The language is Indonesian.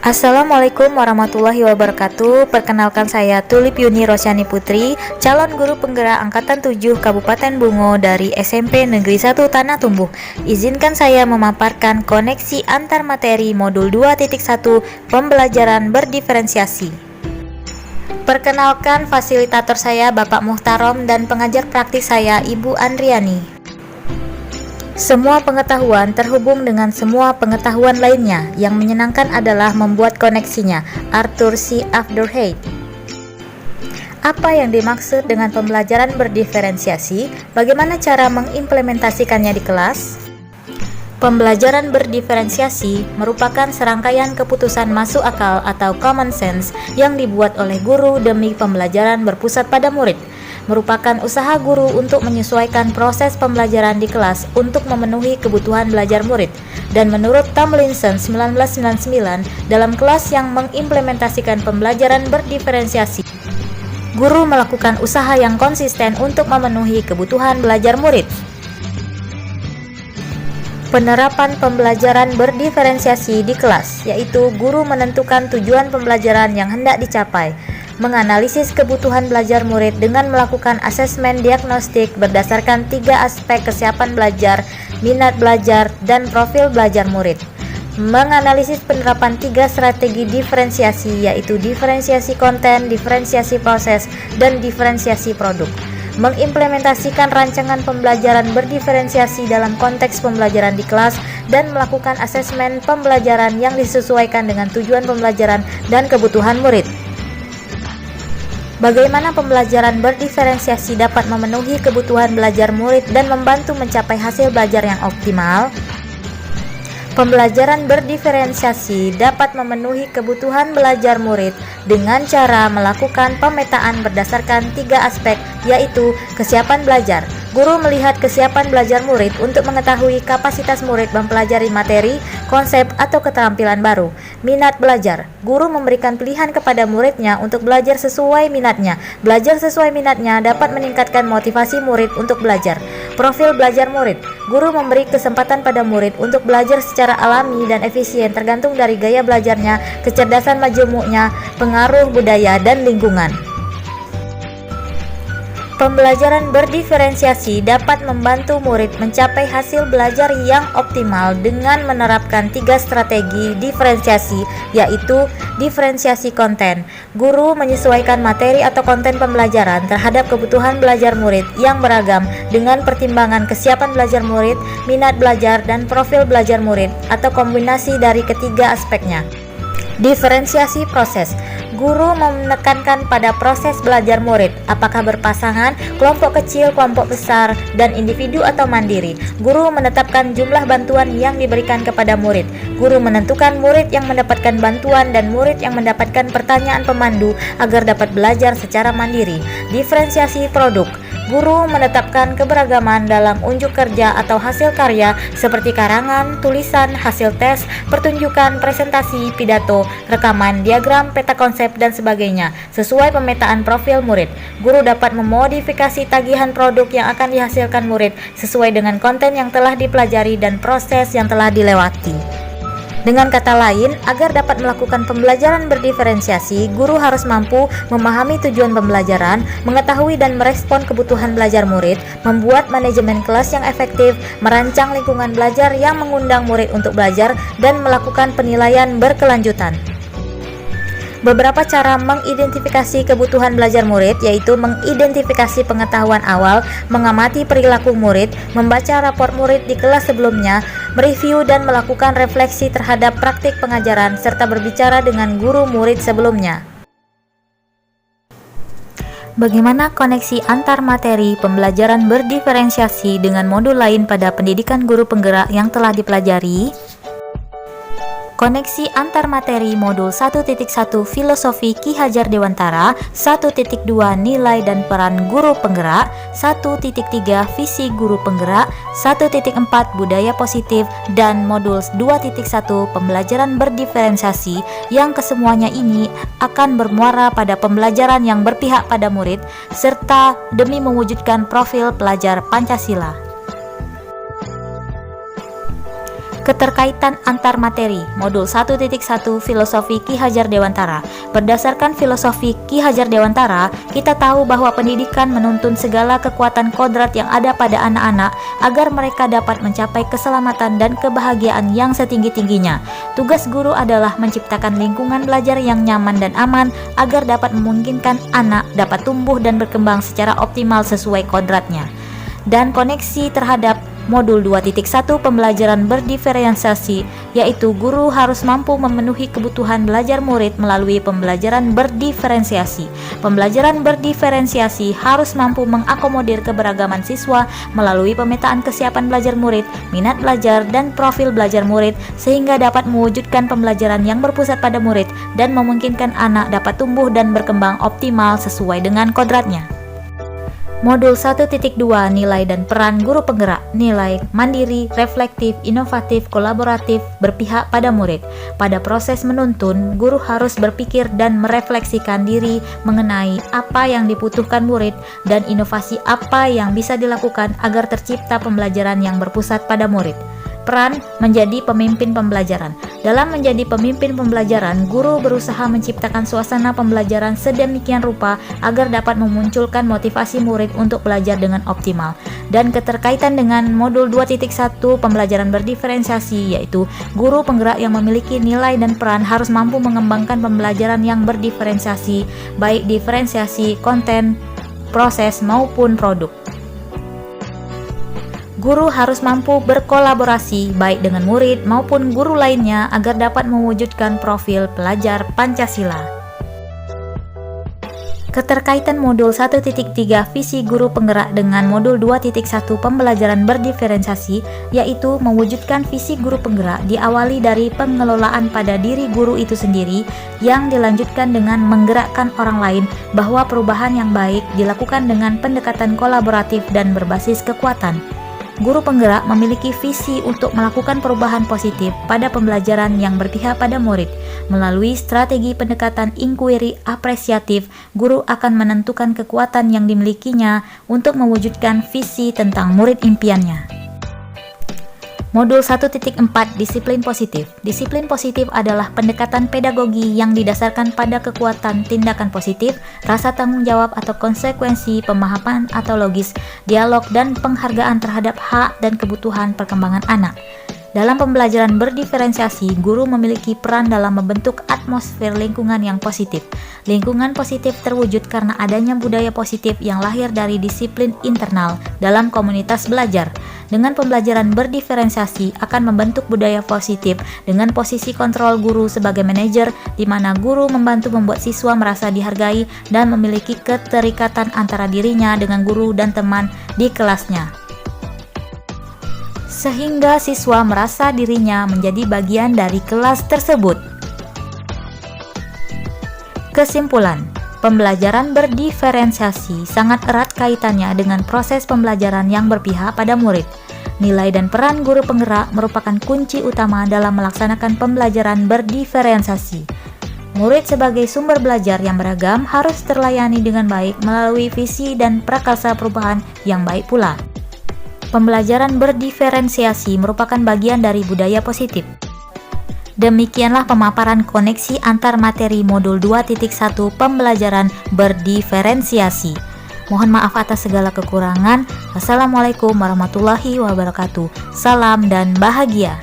Assalamualaikum warahmatullahi wabarakatuh. Perkenalkan saya Tulip Yuni Rosyani Putri, calon guru penggerak angkatan 7 Kabupaten Bungo dari SMP Negeri 1 Tanah Tumbuh. Izinkan saya memaparkan koneksi antar materi modul 2.1 pembelajaran berdiferensiasi. Perkenalkan fasilitator saya Bapak Muhtarom dan pengajar praktis saya Ibu Andriani. Semua pengetahuan terhubung dengan semua pengetahuan lainnya. Yang menyenangkan adalah membuat koneksinya. Arthur C. Afterhead. Apa yang dimaksud dengan pembelajaran berdiferensiasi? Bagaimana cara mengimplementasikannya di kelas? Pembelajaran berdiferensiasi merupakan serangkaian keputusan masuk akal atau common sense yang dibuat oleh guru demi pembelajaran berpusat pada murid. Merupakan usaha guru untuk menyesuaikan proses pembelajaran di kelas untuk memenuhi kebutuhan belajar murid. Dan menurut Tomlinson 1999, dalam kelas yang mengimplementasikan pembelajaran berdiferensiasi, guru melakukan usaha yang konsisten untuk memenuhi kebutuhan belajar murid. Penerapan pembelajaran berdiferensiasi di kelas, yaitu guru menentukan tujuan pembelajaran yang hendak dicapai, menganalisis kebutuhan belajar murid dengan melakukan asesmen diagnostik berdasarkan 3 aspek kesiapan belajar, minat belajar, dan profil belajar murid. Menganalisis penerapan 3 strategi diferensiasi, yaitu diferensiasi konten, diferensiasi proses, dan diferensiasi produk. Mengimplementasikan rancangan pembelajaran berdiferensiasi dalam konteks pembelajaran di kelas dan melakukan asesmen pembelajaran yang disesuaikan dengan tujuan pembelajaran dan kebutuhan murid. Bagaimana pembelajaran berdiferensiasi dapat memenuhi kebutuhan belajar murid dan membantu mencapai hasil belajar yang optimal? Pembelajaran berdiferensiasi dapat memenuhi kebutuhan belajar murid dengan cara melakukan pemetaan berdasarkan 3 aspek, yaitu kesiapan belajar. Guru melihat kesiapan belajar murid untuk mengetahui kapasitas murid mempelajari materi, konsep, atau keterampilan baru. Minat belajar. Guru memberikan pilihan kepada muridnya untuk belajar sesuai minatnya. Belajar sesuai minatnya dapat meningkatkan motivasi murid untuk belajar. Profil belajar murid. Guru memberi kesempatan pada murid untuk belajar secara alami dan efisien tergantung dari gaya belajarnya, kecerdasan majemuknya, pengaruh budaya, dan lingkungan. Pembelajaran berdiferensiasi dapat membantu murid mencapai hasil belajar yang optimal dengan menerapkan 3 strategi diferensiasi, yaitu diferensiasi konten. Guru menyesuaikan materi atau konten pembelajaran terhadap kebutuhan belajar murid yang beragam dengan pertimbangan kesiapan belajar murid, minat belajar, dan profil belajar murid, atau kombinasi dari ketiga aspeknya. Diferensiasi proses. Guru menekankan pada proses belajar murid, apakah berpasangan, kelompok kecil, kelompok besar, dan individu atau mandiri. Guru menetapkan jumlah bantuan yang diberikan kepada murid. Guru menentukan murid yang mendapatkan bantuan dan murid yang mendapatkan pertanyaan pemandu agar dapat belajar secara mandiri. Diferensiasi produk. Guru menetapkan keberagaman dalam unjuk kerja atau hasil karya seperti karangan, tulisan, hasil tes, pertunjukan, presentasi, pidato, rekaman, diagram, peta konsep, dan sebagainya sesuai pemetaan profil murid. Guru dapat memodifikasi tagihan produk yang akan dihasilkan murid sesuai dengan konten yang telah dipelajari dan proses yang telah dilewati. Dengan kata lain, agar dapat melakukan pembelajaran berdiferensiasi, guru harus mampu memahami tujuan pembelajaran, mengetahui dan merespon kebutuhan belajar murid, membuat manajemen kelas yang efektif, merancang lingkungan belajar yang mengundang murid untuk belajar, dan melakukan penilaian berkelanjutan. Beberapa cara mengidentifikasi kebutuhan belajar murid, yaitu mengidentifikasi pengetahuan awal, mengamati perilaku murid, membaca rapor murid di kelas sebelumnya, mereview dan melakukan refleksi terhadap praktik pengajaran, serta berbicara dengan guru murid sebelumnya. Bagaimana koneksi antar materi pembelajaran berdiferensiasi dengan modul lain pada pendidikan guru penggerak yang telah dipelajari? Koneksi antar materi modul 1.1 Filosofi Ki Hajar Dewantara, 1.2 Nilai dan Peran Guru Penggerak, 1.3 Visi Guru Penggerak, 1.4 Budaya Positif, dan modul 2.1 Pembelajaran Berdiferensiasi yang kesemuanya ini akan bermuara pada pembelajaran yang berpihak pada murid serta demi mewujudkan profil pelajar Pancasila. Keterkaitan antar materi. Modul 1.1 Filosofi Ki Hajar Dewantara. Berdasarkan filosofi Ki Hajar Dewantara, kita tahu bahwa pendidikan menuntun segala kekuatan kodrat yang ada pada anak-anak agar mereka dapat mencapai keselamatan dan kebahagiaan yang setinggi-tingginya. Tugas guru adalah menciptakan lingkungan belajar yang nyaman dan aman agar dapat memungkinkan anak dapat tumbuh dan berkembang secara optimal sesuai kodratnya. Dan koneksi terhadap Modul 2.1 Pembelajaran berdiferensiasi, yaitu guru harus mampu memenuhi kebutuhan belajar murid melalui pembelajaran berdiferensiasi. Pembelajaran berdiferensiasi harus mampu mengakomodir keberagaman siswa melalui pemetaan kesiapan belajar murid, minat belajar, dan profil belajar murid, sehingga dapat mewujudkan pembelajaran yang berpusat pada murid dan memungkinkan anak dapat tumbuh dan berkembang optimal sesuai dengan kodratnya. Modul 1.2 Nilai dan peran guru penggerak. Nilai mandiri, reflektif, inovatif, kolaboratif, berpihak pada murid. Pada proses menuntun, guru harus berpikir dan merefleksikan diri mengenai apa yang dibutuhkan murid dan inovasi apa yang bisa dilakukan agar tercipta pembelajaran yang berpusat pada murid. Peran menjadi pemimpin pembelajaran. Dalam menjadi pemimpin pembelajaran, guru berusaha menciptakan suasana pembelajaran sedemikian rupa agar dapat memunculkan motivasi murid untuk belajar dengan optimal. Dan keterkaitan dengan modul 2.1 pembelajaran berdiferensiasi, yaitu guru penggerak yang memiliki nilai dan peran harus mampu mengembangkan pembelajaran yang berdiferensiasi, baik diferensiasi konten, proses maupun produk. Guru harus mampu berkolaborasi baik dengan murid maupun guru lainnya agar dapat mewujudkan profil pelajar Pancasila. Keterkaitan modul 1.3 Visi Guru Penggerak dengan modul 2.1 Pembelajaran berdiferensiasi, yaitu mewujudkan visi guru penggerak diawali dari pengelolaan pada diri guru itu sendiri yang dilanjutkan dengan menggerakkan orang lain, bahwa perubahan yang baik dilakukan dengan pendekatan kolaboratif dan berbasis kekuatan. Guru penggerak memiliki visi untuk melakukan perubahan positif pada pembelajaran yang berpihak pada murid. Melalui strategi pendekatan inquiry apresiatif, guru akan menentukan kekuatan yang dimilikinya untuk mewujudkan visi tentang murid impiannya. Modul 1.4 Disiplin Positif. Disiplin positif adalah pendekatan pedagogi yang didasarkan pada kekuatan tindakan positif, rasa tanggung jawab atau konsekuensi, pemahaman atau logis, dialog, dan penghargaan terhadap hak dan kebutuhan perkembangan anak. Dalam pembelajaran berdiferensiasi, guru memiliki peran dalam membentuk atmosfer lingkungan yang positif. Lingkungan positif terwujud karena adanya budaya positif yang lahir dari disiplin internal dalam komunitas belajar. Dengan pembelajaran berdiferensiasi akan membentuk budaya positif dengan posisi kontrol guru sebagai manajer, di mana guru membantu membuat siswa merasa dihargai dan memiliki keterikatan antara dirinya dengan guru dan teman di kelasnya, sehingga siswa merasa dirinya menjadi bagian dari kelas tersebut. Kesimpulan, pembelajaran berdiferensiasi sangat erat kaitannya dengan proses pembelajaran yang berpihak pada murid. Nilai dan peran guru penggerak merupakan kunci utama dalam melaksanakan pembelajaran berdiferensiasi. Murid sebagai sumber belajar yang beragam harus terlayani dengan baik melalui visi dan prakarsa perubahan yang baik pula. Pembelajaran berdiferensiasi merupakan bagian dari budaya positif. Demikianlah pemaparan koneksi antar materi modul 2.1 pembelajaran berdiferensiasi. Mohon maaf atas segala kekurangan. Wassalamualaikum warahmatullahi wabarakatuh. Salam dan bahagia.